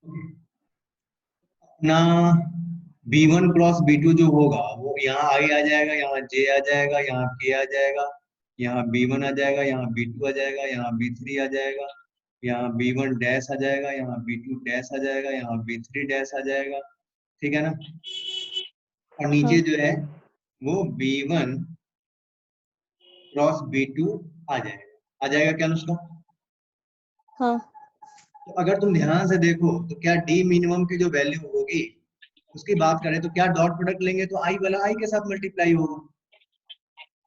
अपना B1 cross B2 जो होगा वो यहाँ आई आ जाएगा, यहाँ J आ जाएगा, यहाँ K आ जाएगा, यहाँ B1 आ जाएगा, यहाँ B2 आ जाएगा, यहाँ B3 आ जाएगा, यहाँ B1 डैश आ जाएगा, यहाँ B2 डैश आ जाएगा, यहाँ B3 डैश आ जाएगा। ठीक है ना। और नीचे हाँ जो है वो B1 क्रॉस B2 आ जाएगा। आ जाएगा क्या अनुष्का? हाँ तो अगर तुम ध्यान से देखो तो क्या डी मिनिमम की जो वैल्यू होगी उसकी बात करें तो क्या डॉट प्रोडक्ट लेंगे तो आई वाला आई के साथ मल्टीप्लाई होगा।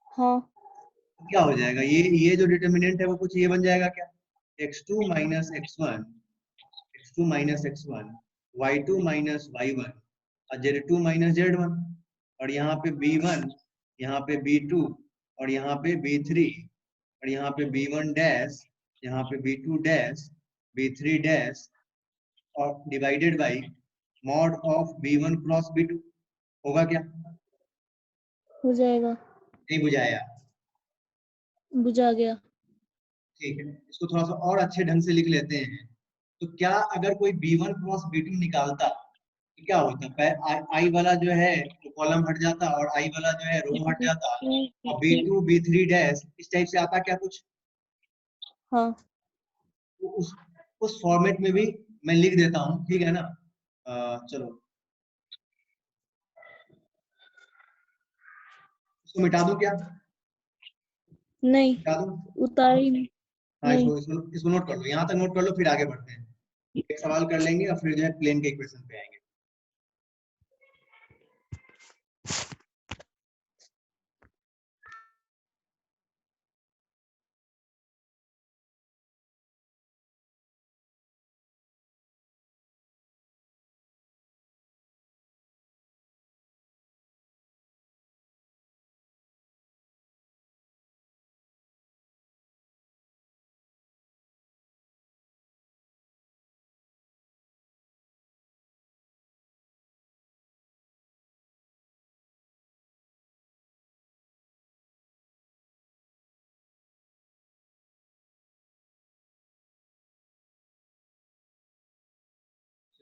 हाँ तो क्या हो जाएगा, ये जो डिटर्मिनेंट है वो कुछ ये बन जाएगा क्या, x2 minus x1, x2 minus x1, y2 minus y1 और z2 माइनस z1। और यहाँ पे b1, यहाँ पे b2 और यहाँ पे b3 और यहाँ पे b1 डैश, यहाँ पे b2 डैश, b3 डैश और divided by mod of b1 cross b2 होगा क्या? हो जाएगा। नहीं बुझाया? बुझा गया। ठीक है, इसको थोड़ा सा और अच्छे ढंग से लिख लेते हैं। तो क्या अगर कोई b1 क्रॉस b2 निकालता तो क्या होता, आई वाला जो है वो कॉलम हट जाता और आई वाला जो है रो हट जाता और b2 b3 डैश इस टाइप से आता क्या कुछ। हाँ तो उस फॉर्मेट में भी मैं लिख देता हूँ, ठीक है ना। चलो इसको मिटा दूं क्या? नहीं मिटा दूं? उतार ही नहीं। हाँ, नहीं इसको नोट कर लो, यहाँ तक नोट कर लो, फिर आगे बढ़ते हैं। एक सवाल कर लेंगे और फिर जो है प्लेन के इक्वेशन पे आएंगे।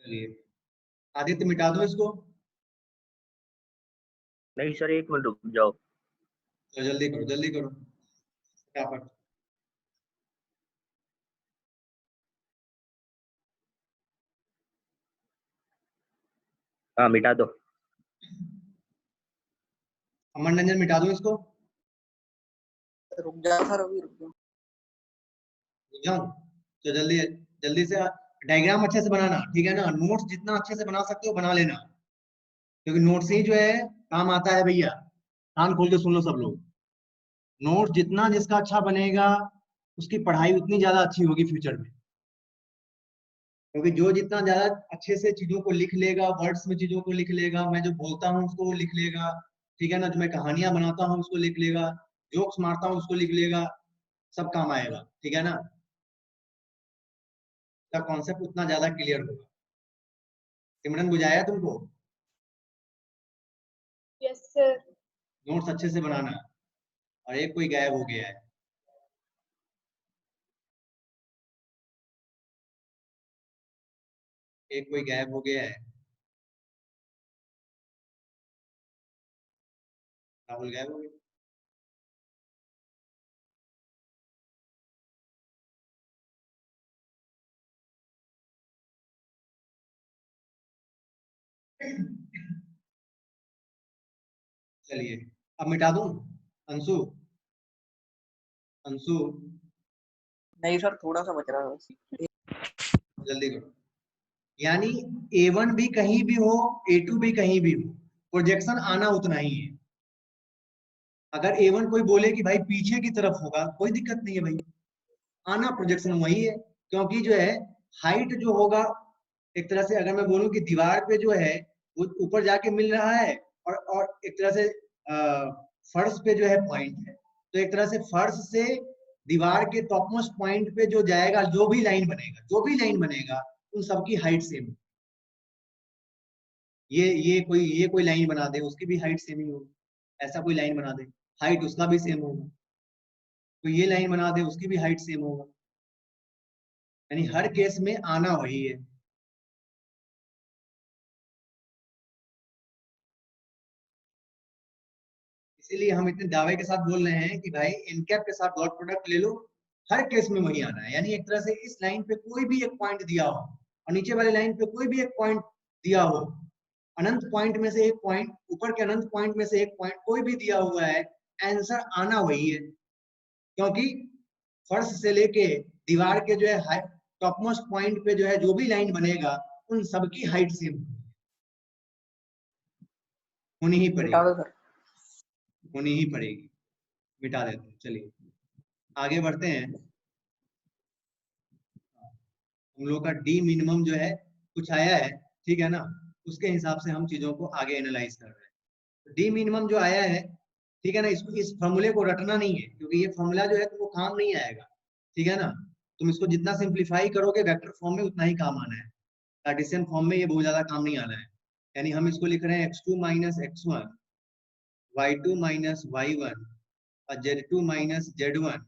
चलिए आदित्य मिटा दो इसको। नहीं सर, एक मिनट रुक जाओ। तो जल्दी करो जल्दी करो फटाफट। हाँ मिटा दो। अमन रंजन मिटा दो इसको। रुक जा सर, अभी रुक जा। रुक जाऊं? तो जल्दी जल्दी से डायग्राम अच्छे से बनाना, ठीक है ना। नोट्स जितना अच्छे से बना सकते हो बना लेना, क्योंकि नोट्स ही जो है काम आता है भैया। कान खोल के सुन लो सब लोग। नोट्स जितना जिसका अच्छा बनेगा उसकी पढ़ाई उतनी ज्यादा अच्छी होगी फ्यूचर में। क्योंकि जो जितना ज्यादा अच्छे से चीजों को लिख लेगा, वर्ड्स में चीजों को लिख लेगा, मैं जो बोलता हूँ उसको वो लिख लेगा, ठीक है ना, जो मैं कहानियां बनाता हूँ उसको लिख लेगा, जोक्स मारता हूँ उसको लिख लेगा, सब काम आएगा, ठीक है ना। का कॉन्सेप्ट उतना ज्यादा क्लियर होगा। सिमरन बुझाया तुमको? Yes sir. नोट्स अच्छे से बनाना। और एक कोई गायब हो गया है। एक कोई गायब हो गया है। राहुल गायब हो गया। चलिए अब मिटा दूं। अंशु, अंशु नहीं सर, थोड़ा सा बच रहा है बस। जल्दी करो। यानी A1 भी कहीं भी हो, A2 भी कहीं भी हो, प्रोजेक्शन आना उतना ही है। अगर A1 कोई बोले कि भाई पीछे की तरफ होगा, कोई दिक्कत नहीं है भाई, आना प्रोजेक्शन वही है। क्योंकि जो है हाइट जो होगा, एक तरह से अगर मैं बोलूं कि दीवार पे जो है वो ऊपर जाके मिल रहा है और एक तरह से फर्श पे जो है पॉइंट है, तो एक तरह से फर्श से दीवार के टॉपमोस्ट पॉइंट पे जो जाएगा, जो भी लाइन बनेगा उन सबकी हाइट सेम। ये कोई लाइन बना दे उसकी भी हाइट सेम ही होगी, ऐसा कोई लाइन बना दे हाइट उसका भी सेम होगा, तो ये लाइन बना दे उसकी भी हाइट सेम होगा। यानी हर केस में आना वही है। इसीलिए हम इतने दावे के साथ बोल रहे हैं कि भाई एन कैप के साथ डॉट प्रोडक्ट ले लो, हर केस में वही आना है। यानी एक तरह से इस लाइन पे कोई भी एक पॉइंट दिया हो और नीचे वाली लाइन पे कोई भी एक पॉइंट दिया हो, अनंत पॉइंट में से एक पॉइंट, ऊपर के अनंत पॉइंट में से एक पॉइंट कोई भी दिया हुआ है, आंसर आना वही है। क्योंकि फर्श से लेके दीवार के जो है टॉप मोस्ट पॉइंट पे जो है जो भी लाइन बनेगा उन सबकी हाइट सेम होनी ही मिटा पड़ेगी, दो सर। होनी ही पड़ेगी। मिटा देते हैं, चलिए आगे बढ़ते हैं। हम लोग का डी मिनिमम जो है कुछ आया है, ठीक है ना, उसके हिसाब से हम चीजों को आगे एनालाइज कर रहे हैं। डी मिनिमम जो आया है, ठीक है ना, इस फॉर्मूले को रटना नहीं है, क्योंकि ये फॉर्मूला जो है तुमको काम नहीं आएगा, ठीक है ना। तुम इसको जितना सिंप्लीफाई करोगे वेक्टर फॉर्म में उतना ही काम आना है, कार्टेशियन फॉर्म में ये बहुत ज्यादा काम नहीं आना है। यानी हम इसको लिख रहे हैं x2 minus x1, y2 minus y1 और z2 माइनस z1,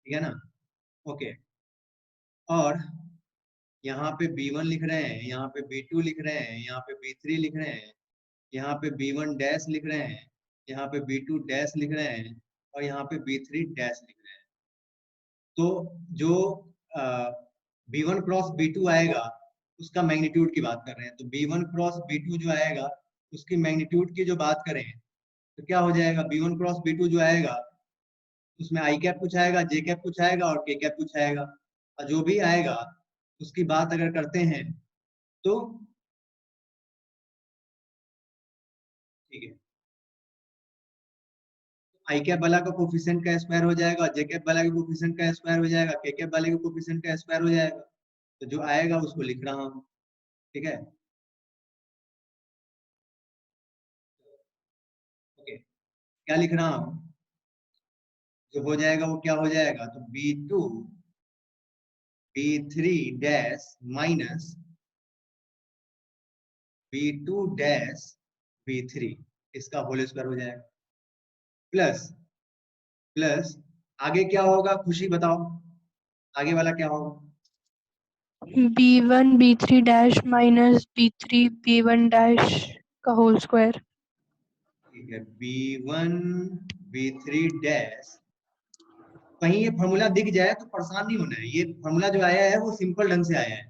ठीक है ना। ओके, और यहाँ पे b1 लिख रहे हैं, यहाँ पे b2 लिख रहे हैं, यहाँ पे b3 लिख रहे हैं, यहाँ पे b1 डैश लिख रहे हैं, यहाँ पे b2 डैश लिख रहे हैं और यहाँ पे b3 डैश लिख रहे हैं। तो जो b1 क्रॉस b2 आएगा उसका मैग्नीट्यूड की बात कर रहे हैं, तो b1 क्रॉस b2 जो आएगा उसकी मैग्नीट्यूड की जो बात करें तो क्या हो जाएगा, b1 क्रॉस b2 जो आएगा उसमें आई कैप कुछ आएगा, जे कैप कुछ आएगा और के कैप कुछ आएगा, और जो भी आएगा उसकी बात अगर करते हैं तो ठीक है, आई कैप वाला का कोफिशिएंट का स्क्वायर हो जाएगा, जे कैप वाला के कोफिशिएंट का स्क्वायर हो जाएगा, के कैप वाले के कोफिशिएंट का स्क्वायर हो जाएगा। तो जो आएगा उसको लिख रहा हूँ, ठीक है। ओके, क्या लिख रहा हूँ, जो हो जाएगा वो क्या हो जाएगा, तो b2 b3 dash minus b2 dash b3 इसका होल स्क्वायर हो जाएगा, प्लस प्लस आगे क्या होगा, खुशी बताओ आगे वाला क्या होगा। b1 b3 dash minus b3 b1 dash का होल स्क्वायर। ठीक है, b1 b3 डैश, कहीं ये फॉर्मूला दिख जाए तो परेशान नहीं होना है, ये फॉर्मूला जो आया है वो सिंपल ढंग से आया है।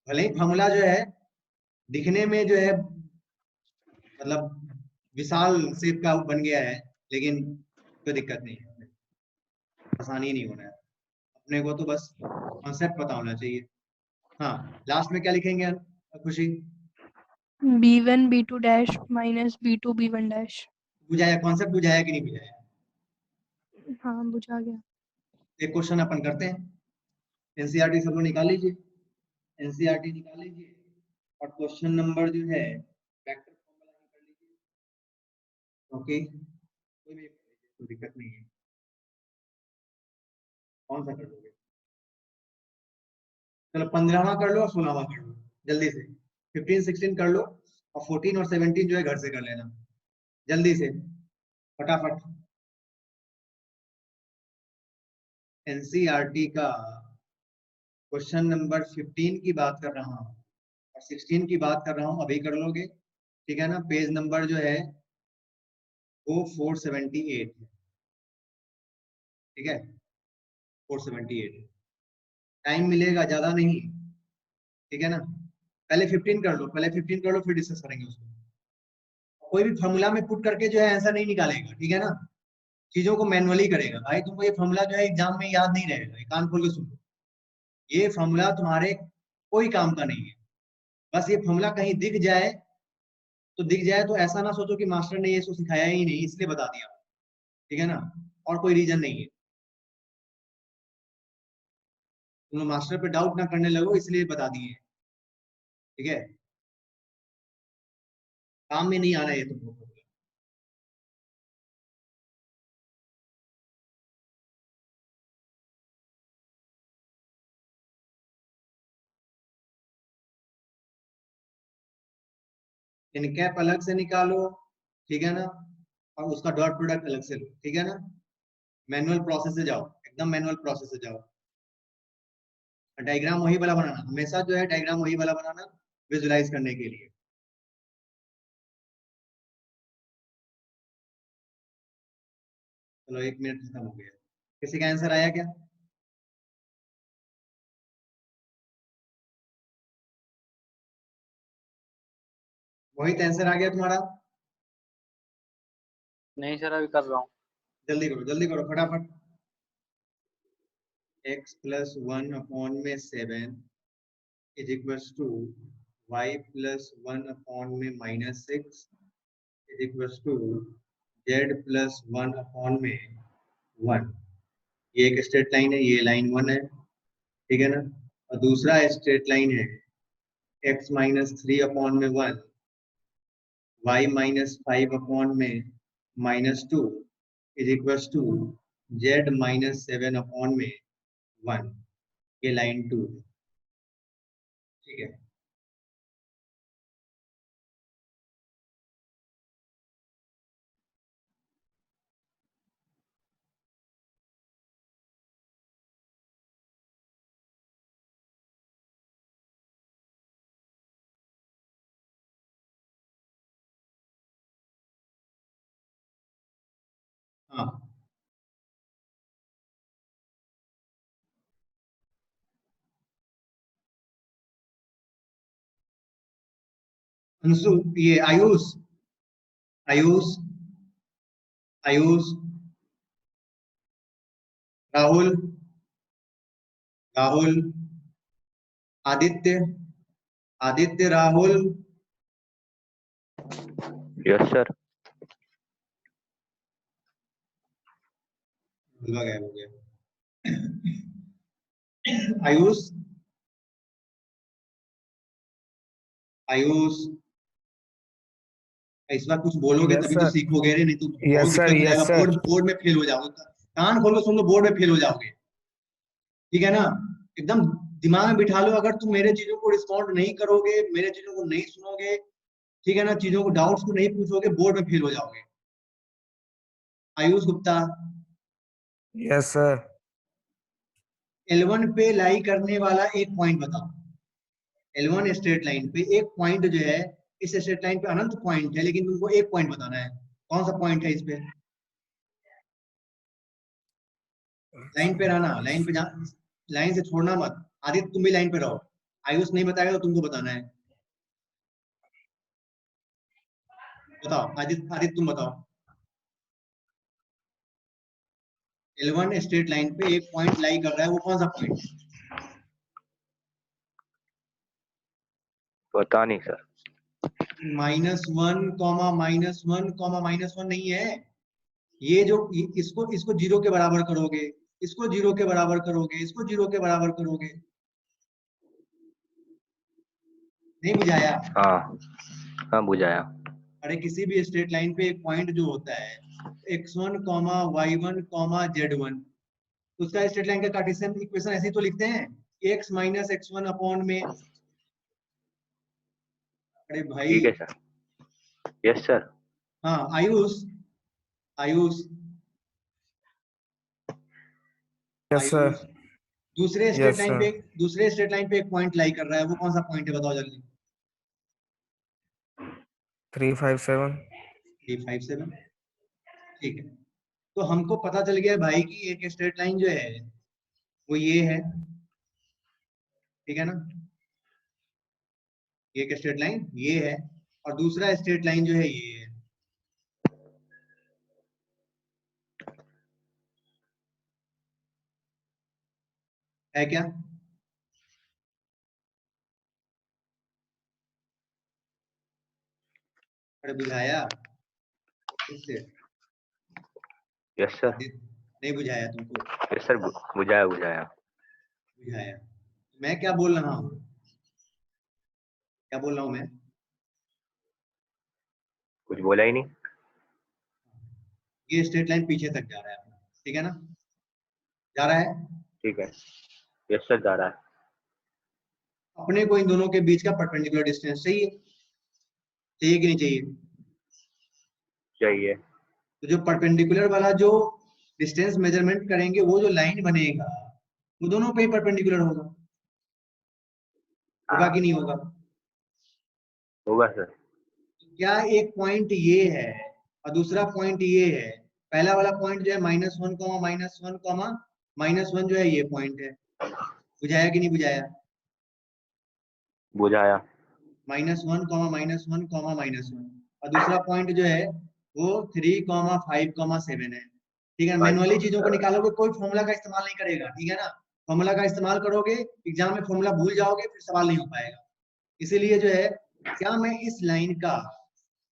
भले ही फॉर्मूला जो है दिखने में जो है मतलब विशाल शेप का बन गया है, लेकिन कोई दिक्कत नहीं है, परेशानी नहीं होना है, अपने को तो बस कॉन्सेप्ट पता होना चाहिए। हाँ, लास्ट में क्या लिखेंगे Khushi, b1 b2 dash minus b2 b1 dash. बुझाया, कॉन्सेप्ट बुझाया कि नहीं बुझाया। हाँ बुझा गया। एक क्वेश्चन अपन करते हैं, एनसीईआरटी सब लोग निकाल लीजिए, एनसीईआरटी निकाल लीजिए और क्वेश्चन नंबर जो है वेक्टर फॉर्मूला ही कर लीजिए। ओके, कोई भी कोई दिक्कत नहीं है, कौन सा कर लोगे, चलो 15वां कर लो और 16वां कर लो जल्दी से, 15 16 कर लो और 14 और 17 जो है घर से कर लेना जल्दी से फटाफट। एनसीईआरटी का क्वेश्चन नंबर 15 की बात कर रहा हूँ और 16 की बात कर रहा हूँ, अभी कर लोगे, ठीक है ना। पेज नंबर जो है वो 478 है, ठीक है 478, टाइम मिलेगा ज्यादा नहीं, ठीक है ना। पहले 15 कर लो, पहले 15 कर लो फिर डिस्कस करेंगे उसको। कोई भी फॉर्मूला में पुट करके जो है आंसर नहीं निकालेगा, ठीक है ना, चीजों को मैनुअली करेगा। भाई तुमको ये फॉर्मूला जो है एग्जाम में याद नहीं रहेगा, ये कान खोल के सुनो, ये फॉर्मूला तुम्हारे कोई काम का नहीं है। बस ये फॉर्मूला कहीं दिख जाए तो दिख जाए, तो ऐसा ना सोचो कि मास्टर ने ये इसको सिखाया ही नहीं इसलिए बता दिया, ठीक है ना, और कोई रीजन नहीं है। तुम लोग मास्टर पे डाउट ना करने लगो इसलिए बता दिए, ठीक है, काम में नहीं आ रहा है तुमको। इनकैप अलग से निकालो, ठीक है ना, और उसका डॉट प्रोडक्ट अलग से लो, ठीक है ना। मैनुअल प्रोसेस से जाओ, एकदम मैनुअल प्रोसेस से जाओ। डायग्राम वही वाला बनाना, हमेशा जो है डायग्राम वही वाला बनाना विजुलाइज करने के लिए। चलो 1 मिनट खत्म हो गया। किसी का आंसर आया क्या? वही आंसर आ गया तुम्हारा? नहीं सर अभी कर रहा हूँ। जल्दी करो फटाफट। x प्लस 1 अपॉन में 7 is equals to y plus 1 upon में -6 is equals to z plus 1 upon में 1। ये एक स्ट्रेट लाइन है, ये लाइन 1 है, ठीक है ना। और दूसरा स्ट्रेट लाइन है x माइनस 3 अपॉन में 1, y माइनस 5 अपॉन में -2 is equals to z minus 7 upon में 1। ये लाइन 2 है, ठीक है। हाँ अंशु, ये आयुष आयुष आयुष राहुल राहुल आदित्य आदित्य राहुल। Yes sir. गायब हो गया। आयुष आयुष इस बार कुछ बोलोगे Yes, तभी तो sir. सीखोगे रे, नहीं तो बहुत Yes, sir. दिक्कत हो Yes, जाएगा। sir. बोर्ड में फेल हो जाओगे। कान खोल के सुन लो, बोर्ड में फेल हो जाओगे, ठीक है ना। एकदम दिमाग में बिठा लो, अगर तुम मेरे चीजों को रिस्पॉन्ड नहीं करोगे, मेरे चीजों को नहीं सुनोगे, ठीक है ना, चीजों को डाउट्स को नहीं पूछोगे, बोर्ड में फेल हो जाओगे। Ayush Gupta, Yes, sir. L1 पे लाई करने वाला एक पॉइंट बताओ। L1 स्ट्रेट लाइन पे एक पॉइंट जो है, इस स्ट्रेट लाइन पे अनंत पॉइंट है, लेकिन तुमको एक पॉइंट बताना है। कौन सा पॉइंट है इस पे? लाइन पे रहना, लाइन पे लाइन से छोड़ना मत। आदित्य तुम भी लाइन पे रहो। आयुष नहीं बताएगा तो तुमको बताना है। बताओ आदित्य तुम बताओ। L1 स्ट्रेट लाइन पे एक पॉइंट लाई कर रहा है, वो कौन सा पॉइंट है? पता नहीं सर। -1, नहीं है। ये जो इसको जीरो के बराबर करोगे, इसको जीरो के बराबर करोगे, इसको जीरो के बराबर करोगे। नहीं बुझाया? हाँ हाँ बुझाया। अरे किसी भी स्ट्रेट लाइन पे एक पॉइंट जो होता है x1, y1, z1, उसका स्ट्रेट लाइन का कार्टेशियन इक्वेशन ऐसे ही तो लिखते हैं, x माइनस x1 अपॉन में। अरे भाई। ठीक है सर। Yes sir. हाँ आयुष आयुष Yes, sir. आयुष दूसरे Yes, स्ट्रेट लाइन sir. पे एक पॉइंट लाई कर रहा है, वो कौन सा पॉइंट है बताओ जल्दी। 357. 357, ठीक है। तो हमको पता चल गया भाई कि एक स्ट्रेट लाइन जो है वो ये है, ठीक है ना। एक स्ट्रेट लाइन ये है और दूसरा स्ट्रेट लाइन जो है ये है क्या? अरे बुझाया इससे? Yes sir. नहीं बुझाया तुमको? यस सर बुझाया बुझाया। बुझाया। मैं क्या बोल रहा हूँ, क्या बोल रहा हूँ मैं? कुछ बोला ही नहीं। ये स्ट्रेट लाइन पीछे तक जा रहा है, ठीक है ना, जा रहा है। ठीक है। यस सर जा रहा है। अपने को इन दोनों के बीच का परपेंडिकुलर डिस्टेंस चाहिए, चाहिए कि नहीं चाहिए? चाहिए। तो जो परपेंडिकुलर वाला जो डिस्टेंस मेजरमेंट करेंगे, वो जो लाइन बनेगा वो दोनों पे ही परपेंडिकुलर होगा, होगा हाँ कि नहीं होगा? होगा सर। क्या एक पॉइंट ये है और दूसरा पॉइंट ये है, पहला वाला पॉइंट जो है -1 -1 -1 जो है ये पॉइंट है, बुझाया कि नहीं बुझाया? बुझाया। -1 -1 -1 और दूसरा पॉइंट जो है वो 3 5 7 है। ठीक है, मैनुअली चीजों को निकालोगे, कोई फॉर्मूला का इस्तेमाल नहीं करेगा। ठीक है ना, फॉर्मूला का इस्तेमाल करोगे एग्जाम में फॉर्मूला भूल जाओगे, फिर सवाल नहीं हो पाएगा। इसीलिए जो है, क्या मैं इस लाइन का,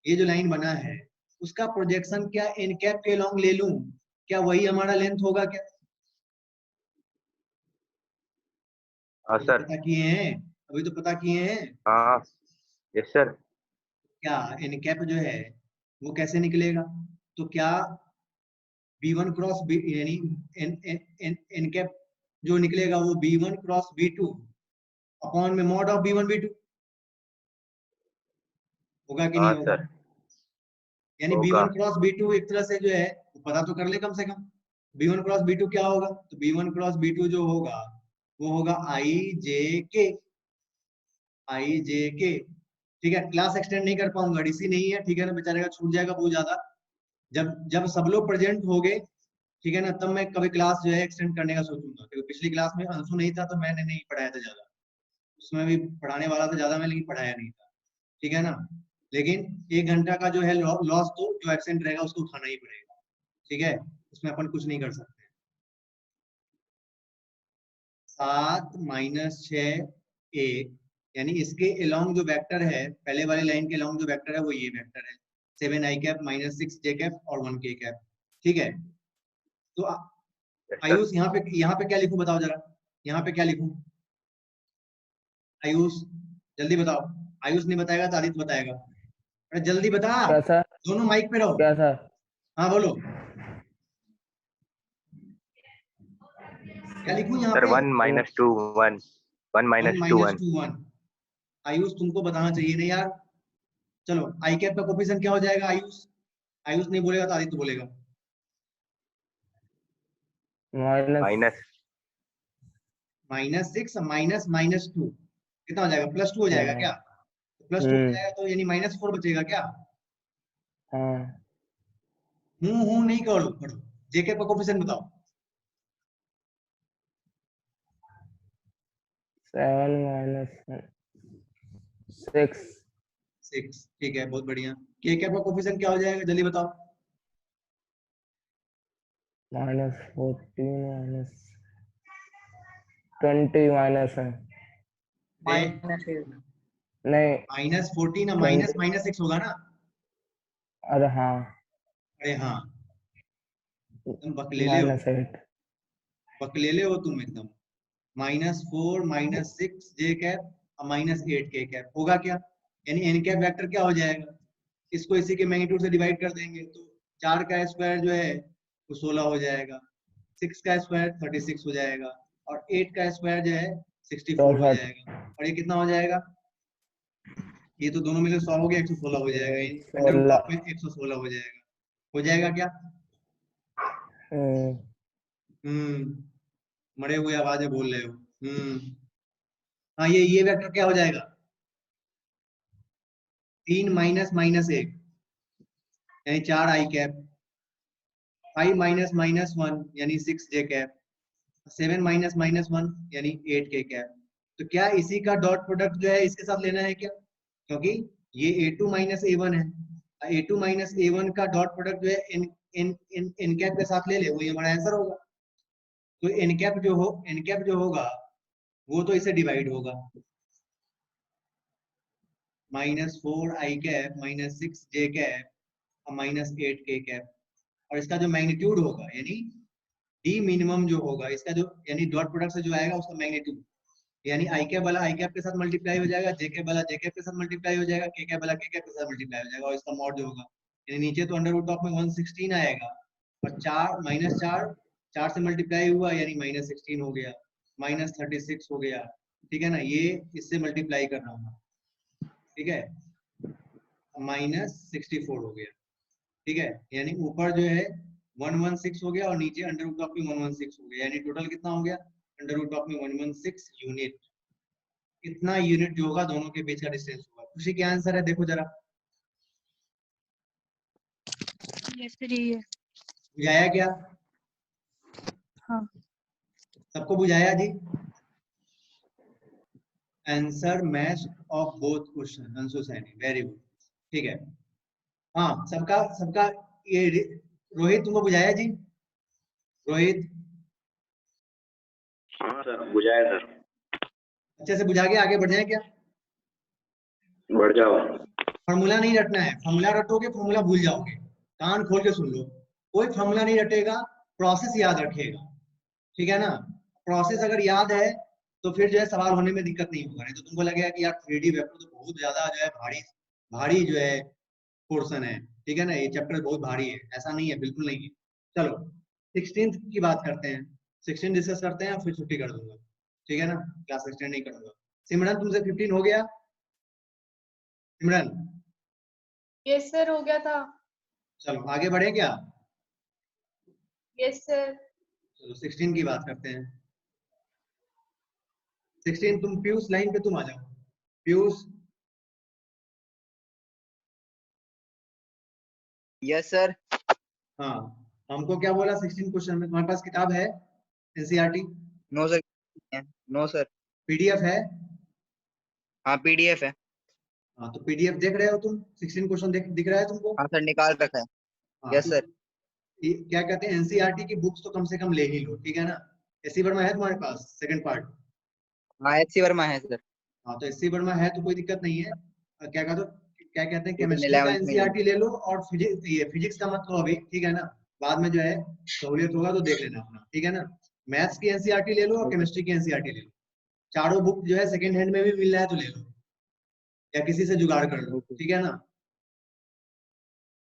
ये जो लाइन बना है उसका प्रोजेक्शन क्या एन कैप के लॉन्ग ले लूं, क्या वही हमारा लेंथ होगा क्या? हाँ अभी तो सर। पता किए हैं, अभी तो पता किए हैं। हाँ यस सर। क्या एन कैप जो है वो कैसे निकलेगा? तो क्या B1 क्रॉस बी यानी एन कैप जो निकलेगा वो B1 क्रॉस B2 अपॉन में मॉड ऑफ B1 B2 होगा कि नहीं हाँ होगा? सर यानी होगा। B1 क्रॉस B2 एक तरह से जो है वो पता तो कर ले कम से कम। B1 क्रॉस B2 क्या होगा? तो B1 क्रॉस B2 जो होगा वो होगा IJK। ठीक है, क्लास एक्सटेंड नहीं कर पाऊंगा, डीसी नहीं है। ठीक है ना, बेचारे का छूट जाएगा बहुत ज्यादा। जब जब सब लोग प्रेजेंट हो गए, ठीक है ना, तब मैं कभी क्लास जो है एक्सटेंड करने का सोचूंगा, क्योंकि पिछली क्लास में अंशु नहीं था तो मैंने नहीं पढ़ाया था ज्यादा, उसमें भी पढ़ाने वाला था ज्यादा मैं, लेकिन पढ़ाया नहीं था। ठीक है ना, लेकिन 1 घंटा का जो है लॉस तो जो एब्सेंट रहेगा उसको उठाना ही पड़ेगा। ठीक है, उसमें अपन कुछ नहीं कर सकते। 7 -6 1 यानी इसके अलोंग जो वेक्टर है, पहले वाली लाइन के अलोंग जो वेक्टर है वो ये वेक्टर है, 7 i कैप -6 j कैप और 1 k कैप। ठीक है, तो यस सर। आयुष यहाँ पे क्या लिखूं बताओ जरा, यहाँ पे क्या लिखूं? आयुष जल्दी बताओ। आयुष नहीं बताएगा तो आदित्य बताएगा। अरे जल्दी बता, क्या सर? दोनों माइक पे रहो। क्या सर? हाँ बोलो, क्या लिखूं यहाँ सर पे? 1 -2 1 1 -2 1। 1 -2 1। आयुष तुमको बताना चाहिए नहीं यार। चलो आई कैप का कोफिशिएंट क्या हो जाएगा आयुष? आयुष नहीं बोलेगा तो आदित्य बोलेगा। माइनस -6 -2 कितना हो जाएगा? +2 हो जाएगा क्या? +2 हो जाएगा तो यानी -4 बचेगा क्या? हाँ। हूँ नहीं करो करो, जेके का कोफिशिएंट बताओ। 7 -6 6। ठीक है, बहुत बढ़िया। के कैप का कोफिशिएंट क्या हो जाएगा जल्दी बताओ। -14 -20 माइनस है। -8 नहीं, -14 -6 होगा ना? अरे हाँ, अरे हाँ, तुम बकलेले हो, -8। बकलेले हो तुम एकदम। -4 -6 जे कैप और -8 के कैप होगा क्या? यानी एन कैप वेक्टर क्या हो जाएगा? इसको इसी के मैग्नीट्यूड से डिवाइड कर देंगे तो 4 का स्क्वायर जो है वो 16 हो जाएगा, 6 का स्क्वायर 36 हो जाएगा और 8 का स्क्वायर जो है 64 हो 64। जाएगा। और ये कितना हो जाएगा? ये तो दोनों मिलकर 100 हो गया, 116 हो जाएगा। यानी अंडर रूट 16। ऑफ में 116 हो जाएगा। हो जाएगा क्या? मरे हुए आवाजें बोल रहे हो। हाँ, ये वेक्टर क्या हो जाएगा? 3 -1 यानी 4 i कैप, 5 -1 यानी 6 j कैप, 7 -1 यानी 8 k कैप। तो क्या इसी का डॉट प्रोडक्ट जो है इसके साथ लेना है क्या? क्योंकि ये a2 -a1 है, a2 -a1 का डॉट प्रोडक्ट जो है n कैप के साथ ले ले, वही हमारा आंसर होगा। तो n कैप जो होगा वो तो इसे डिवाइड होगा, -4 i कैप -6 j कैप और -8 k कैप। और इसका जो मैग्नीट्यूड होगा यानी डी मिनिमम जो होगा इसका, जो यानी डॉट प्रोडक्ट से जो आएगा उसका मैग्नीट्यूड, यानी आई कैप वाला आई कैप के साथ मल्टीप्लाई हो जाएगा, जे कैप वाला जे कैप के साथ मल्टीप्लाई हो जाएगा, के कैप वाला के कैप के साथ मल्टीप्लाई हो जाएगा और इसका मॉड जो होगा, यानी नीचे तो अंडर रूट ऑफ में 116 आएगा और 4 4 से मल्टीप्लाई हुआ यानी -16 हो गया, -36 हो गया। ठीक है ना, ये इससे मल्टीप्लाई करना होगा। ठीक है, -64 हो गया। ठीक है, यानी ऊपर जो है 116 हो गया और नीचे अंडर रूट ऑफ में 116 हो गया, यानी टोटल कितना हो गया? अंडर रूट ऑफ में 116 यूनिट। इतना यूनिट जो होगा दोनों के बीच का डिस्टेंस होगा। खुशी क्या आंसर है देखो जरा। यस सर, ये है। बुझाया क्या? हाँ। सबको बुझाया जी? Answer match of both question, Anshu Saini, very good. ठीक है, हाँ सबका सबका ये रोहित तुमको बुझाया जी? रोहित हाँ सर बुझाया सर। अच्छे से बुझा के आगे बढ़ जाए क्या? बढ़ जाओ। फॉर्मूला नहीं रटना है, फॉर्मूला रटोगे फॉर्मूला भूल जाओगे। कान खोल के सुन लो, कोई फॉर्मूला नहीं रटेगा, प्रोसेस याद रखेगा। ठीक है ना? प्रोसेस अगर याद है तो फिर जो है सवाल होने में दिक्कत नहीं होगा। नहीं तो तुमको लगेगा कि यार 3D वेक्टर तो बहुत ज्यादा जो है भारी भारी जो है पोर्शन है। ठीक है ना, ये चैप्टर बहुत भारी है। ऐसा नहीं है, बिल्कुल नहीं है। चलो 16th की बात करते हैं, 16 डिस्कस करते हैं, फिर छुट्टी कर दूंगा। ठीक है ना, क्लास एक्सटेंड नहीं करूंगा। सिमरन तुमसे 15 हो गया? सिमरन यस सर, हो गया था। चलो आगे बढ़े क्या? Yes sir. चलो 16 की बात करते हैं। 16 तुम पीयूष लाइन पे तुम आ जाओ। Piyush yes sir. हाँ, हमको क्या बोला 16 क्वेश्चन में? तुम्हारे पास किताब है NCERT? No sir. No sir. PDF है? हाँ पीडीएफ है। हाँ तो पीडीएफ देख रहे हो तुम? 16 क्वेश्चन दिख रहा है तुमको? हाँ सर निकाल रखा है। हाँ, यस तो सर। क्या कहते हैं, एनसीईआरटी की बुक्स तो कम से कम ले ही लो। ठीक है ना? एससी वर्मा है तुम्हारे पास सेकंड पार्ट? हाँ एचसी वर्मा है सर। हाँ तो एससी वर्मा है तो कोई दिक्कत नहीं है। क्या कहते हो, क्या कहते हैं, 10 केमिस्ट्री का 11th में एनसीईआरटी ले लो, और फिजिक्स का मत लो अभी। ठीक है ना, बाद में जो है सहूलियत होगा तो देख लेना अपना। ठीक है ना? मैथ्स की एनसीईआरटी ले लो और केमिस्ट्री की एनसीईआरटी ले लो। चारों बुक जो है सेकंड हैंड में भी मिल रहा है तो ले लो, या किसी से जुगाड़ कर लो। ठीक है ना?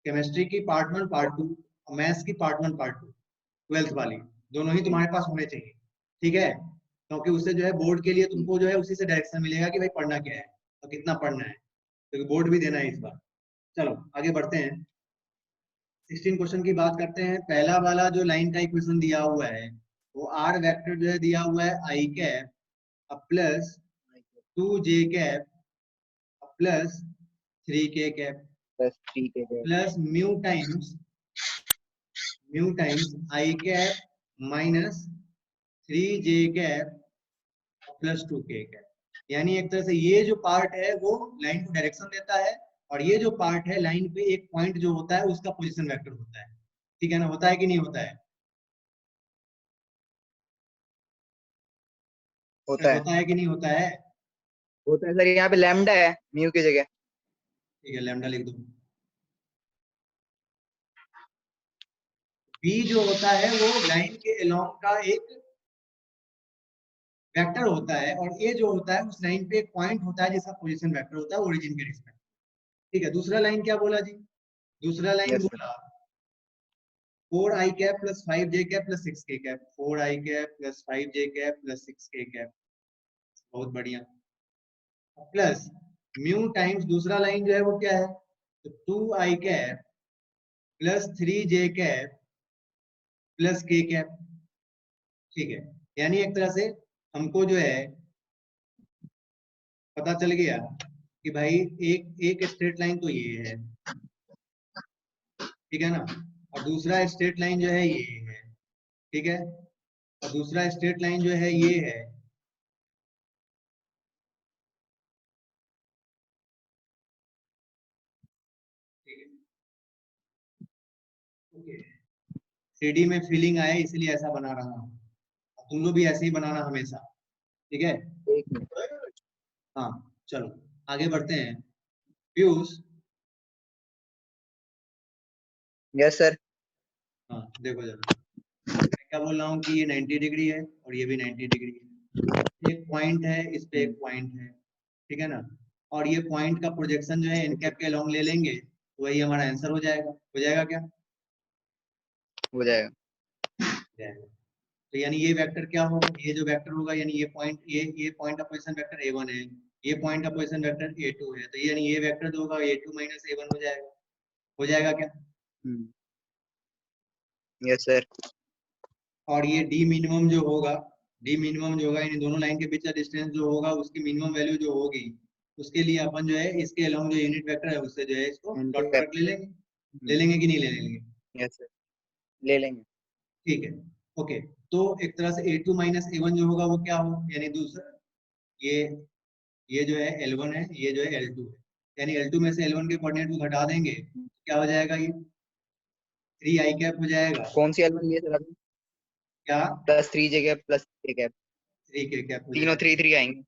केमिस्ट्री की पार्ट 1 पार्ट 2 और मैथ्स की पार्ट 1 पार्ट 2 12th वाली, दोनों ही तुम्हारे पास होने चाहिए। ठीक है, क्योंकि उससे जो है बोर्ड के लिए तुमको जो है उसी से डायरेक्शन मिलेगा कि भाई पढ़ना क्या है और कितना पढ़ना है, क्योंकि बोर्ड भी देना है इस बार। चलो आगे बढ़ते हैं, 16 क्वेश्चन की बात करते हैं। पहला वाला जो लाइन का इक्वेशन दिया हुआ है वो आर वेक्टर जो है दिया हुआ है i cap plus 2j cap plus 3k cap बस ठीक है sir. Plus mu times i cap minus 3j cap plus 2k cap. यानी एक तरह से ये जो पार्ट है वो लाइन को डायरेक्शन देता है, और ये जो पार्ट है लाइन पे एक पॉइंट जो होता है उसका पोजीशन वेक्टर होता है। ठीक है ना? होता है कि नहीं होता है? होता है। होता है कि नहीं होता है? होता है सर। यहाँ पे लैम्डा है म्यू की जगह। ठीक है, लैम्डा लिख दो। बी जो होता है वो लाइन के अलोंग का एक वेक्टर होता है, और ए जो होता है उस लाइन पे एक पॉइंट होता है जिसका पोजीशन वेक्टर होता है ओरिजिन के रिस्पेक्ट। ठीक है, दूसरा लाइन क्या बोला जी? दूसरा लाइन यस सर। बोला 4i cap plus 5j cap plus 6k cap. 4i cap plus 5j cap plus 6k cap, बहुत बढ़िया। प्लस म्यू टाइम्स दूसरा लाइन जो है वो क्या है, तो 2i cap plus 3j cap plus k cap. ठीक है, यानी एक तरह से हमको जो है पता चल गया कि भाई एक स्ट्रेट लाइन तो ये है, ठीक है ना, और दूसरा स्ट्रेट लाइन जो है ये है। ठीक है, और दूसरा स्ट्रेट लाइन जो है ये है। ठीक है, ओके, 3D में फीलिंग आए इसलिए ऐसा बना रहा हूँ, तुम लोग भी ऐसे ही बनाना हमेशा। ठीक है, एक मिनट। हाँ चलो आगे बढ़ते हैं। Piyush yes sir. हाँ देखो जरा, मैं क्या बोल रहा हूँ कि ये 90 डिग्री है और ये भी 90 डिग्री है। एक पॉइंट है, इस पे एक पॉइंट है। ठीक है ना, और ये पॉइंट का प्रोजेक्शन जो है इनकैप के लॉन्ग ले लेंगे तो वही हमारा आंसर हो जाएगा। हो जाएगा क्या? हो जाएगा। जाएगा। तो यानी ये वेक्टर क्या होगा, ये जो वेक्टर होगा यानी ये पॉइंट, ये पॉइंट का पोजीशन वेक्टर a1 है, ये पॉइंट का पोजीशन वेक्टर a2 है, तो ये यानी ये वेक्टर जो होगा a2 माइनस a1 हो जाएगा। हो जाएगा क्या? Yes sir. और ये डी मिनिमम जो होगा, इन दोनों लाइन के बीच का डिस्टेंस जो होगा उसकी मिनिमम वैल्यू जो होगी उसके लिए अपन जो है इसके अलोंग जो यूनिट वेक्टर है उससे जो है इसको डॉट प्रोडक्ट ले लेंगे। ले लेंगे कि नहीं ले लेंगे? Yes sir. ले लेंगे। ठीक है, ओके। तो एक तरह से A2 माइनस A1 जो होगा वो क्या हो, यानी दूसरा ये जो है L1 है, ये जो है L2 है, यानी L2 में से L1 के कोऑर्डिनेट को घटा देंगे, क्या हो जाएगा, ये 3 i कैप हो जाएगा। कौन सी L1 लिए सर अभी? क्या? Plus 3j cap plus k cap, 3k cap हो तीनों जाएगा। 3 आएंगे।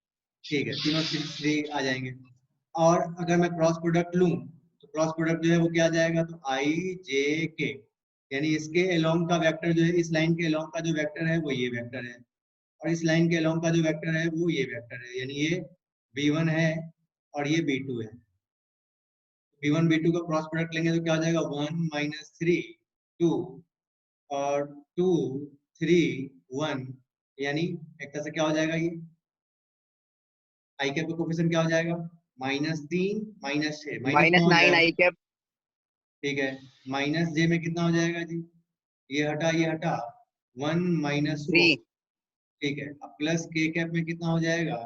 ठीक है, तीनों 3 आ जाएंगे। और अगर मैं क्रॉस प्रोडक्ट लूं तो क्रॉस प्रोडक्ट जो है वो क्या आ जाएगा, तो i j k, यानी इसके अलोंग का वेक्टर जो है, इस लाइन के अलोंग का जो वेक्टर है वो ये वेक्टर है, और इस लाइन के अलोंग का जो वेक्टर है वो ये वेक्टर है, यानी ये b1 है और ये b2 है। b1 b2 का क्रॉस प्रोडक्ट लेंगे तो क्या हो जाएगा, 1 माइनस 3 2 और 2 3 1, यानी एक तरह से क्या हो जाएगा, ये आई कैप का कोफिशिएंट क्या हो जाएगा, -3 -6 माइनस 9 i कैप। ठीक है, माइनस जे में कितना हो जाएगा जी, ये हटा 1 माइनस 4, 3 ठीक है। अब प्लस के कैप में कितना हो जाएगा,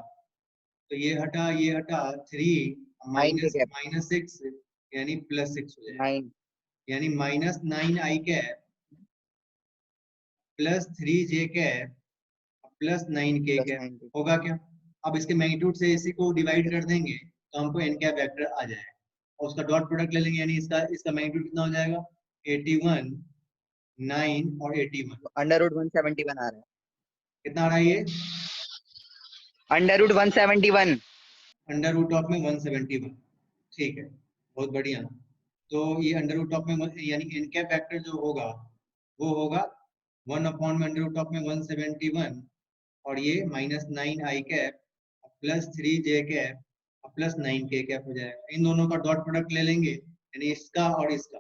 तो ये हटा 3 9 k माइनस कैप -6, यानी +6 हो जाएगा, 9 यानी -9 आई कैप प्लस 3 जे कैप प्लस 9 के प्लस कैप 9 k। होगा क्या। अब इसके मैग्नीट्यूड से इसी को डिवाइड कर देंगे तो हमको एन कैप वेक्टर आ जाएगा, और उसका डॉट प्रोडक्ट ले लेंगे, यानी इसका मैग्नीट्यूड कितना हो जाएगा, 81 9 और 81, अंडर रूट 171 आ रहा है। कितना आ रहा है ये, under root 171। Under root of में 171, ठीक है, बहुत बढ़िया। तो ये अंडर रूट ऑफ में यानी एन कैप वेक्टर जो होगा वो होगा 1/√ऑफ में 171, और ये -9 आई कैप प्लस 3 जे कैप प्लस 9 के कैप हो जाएगा। इन दोनों का डॉट प्रोडक्ट ले लेंगे, यानी इसका और इसका,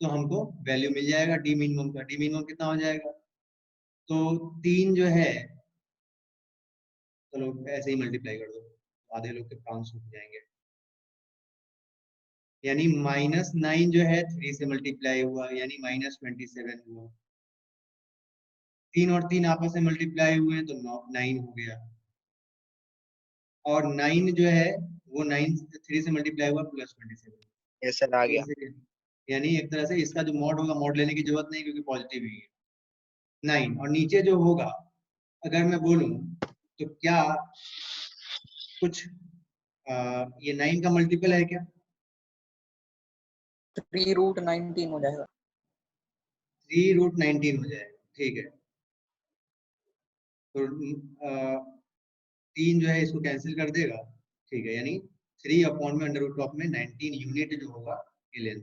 तो हमको वैल्यू मिल जाएगा डी मिनिमम का। डी मिनिमम कितना हो जाएगा, तो 3 जो है, चलो ऐसे ही मल्टीप्लाई कर दो, आधे लोग के प्राण सूख जाएंगे, यानी -9 जो है 3 से मल्टीप्लाई हुआ, यानी -27 हुआ, 3 और 3 आपस में मल्टीप्लाई हुए तो 9 हो गया, और 9 जो है वो 9 3 से मल्टीप्लाई हुआ +27, यस सर आ गया। यानी एक तरह से इसका जो मॉड होगा, मॉड लेने की जरूरत नहीं क्योंकि पॉजिटिव ही है 9, और नीचे जो होगा अगर मैं बोलूं तो क्या कुछ ये 9 का मल्टीपल है क्या, 3√19 हो जाएगा। 3√19 हो जाएगा, ठीक है। तो 3 जो है इसको कैंसिल कर देगा, ठीक है, यानी 3/√19 यूनिट जो होगा ये लेंथ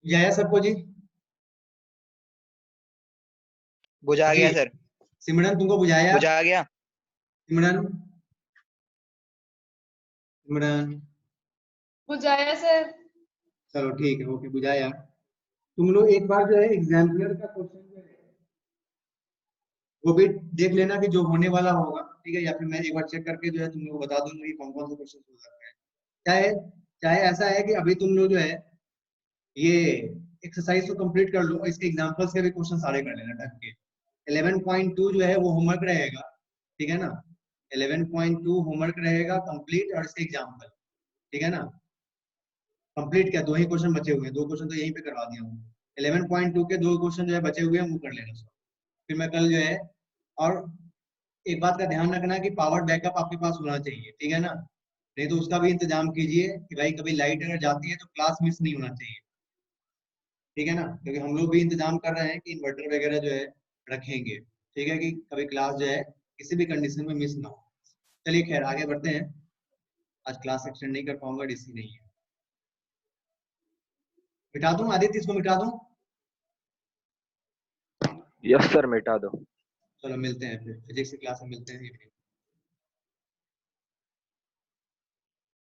बुझाया सबको जी, बुझा जी गया सर, सिमरन तुमको बुझाया, बुझा गया। सिमरन सिमरन बुझाया सर। चलो ठीक है, ओके बुझाया। तुम लोग एक बार जो है एग्जाम्पलर का क्वेश्चन जो है वो भी देख लेना कि जो होने वाला होगा, ठीक है, या फिर मैं एक बार चेक करके जो है तुम लोग को बता दूंगा कि कौन कौन से क्वेश्चन हो सकते हैं। चाहे चाहे ऐसा है कि अभी तुम लोग जो है ये एक्सरसाइज को कंप्लीट कर लो, इसके एग्जांपल्स के भी क्वेश्चन सारे कर लेना ढंग के। 11.2 जो है वो होमवर्क रहेगा, ठीक है ना, 11.2 होमवर्क रहेगा कंप्लीट, और इसके एग्जांपल, ठीक है ना। कंप्लीट क्या, 2 ही क्वेश्चन बचे हुए हैं, 2 क्वेश्चन तो यहीं पे करवा दिया हूँ। 11.2 के 2 क्वेश्चन जो है बचे हुए हैं वो कर लेना सब, फिर मैं कल जो है। और एक बात का ध्यान रखना कि पावर बैकअप आपके पास होना चाहिए, ठीक है ना, नहीं तो उसका भी इंतजाम कीजिए कि भाई कभी लाइट अगर जाती है तो क्लास मिस नहीं होना चाहिए, ठीक है ना, क्योंकि हम लोग भी इंतजाम कर रहे हैं कि इन्वर्टर वगैरह जो है रखेंगे, ठीक है, कि कभी क्लास जो है किसी भी कंडीशन में मिस ना हो। चलिए खैर आगे बढ़ते हैं, आज क्लास एक्सटेंड नहीं कर पाऊंगा, डीसी नहीं है। मिटा दूं आदित्य, इसको मिटा दूं, यस सर मिटा दो। चलो मिलते हैं फिर फिजिक्स की क्लास में मिलते हैं।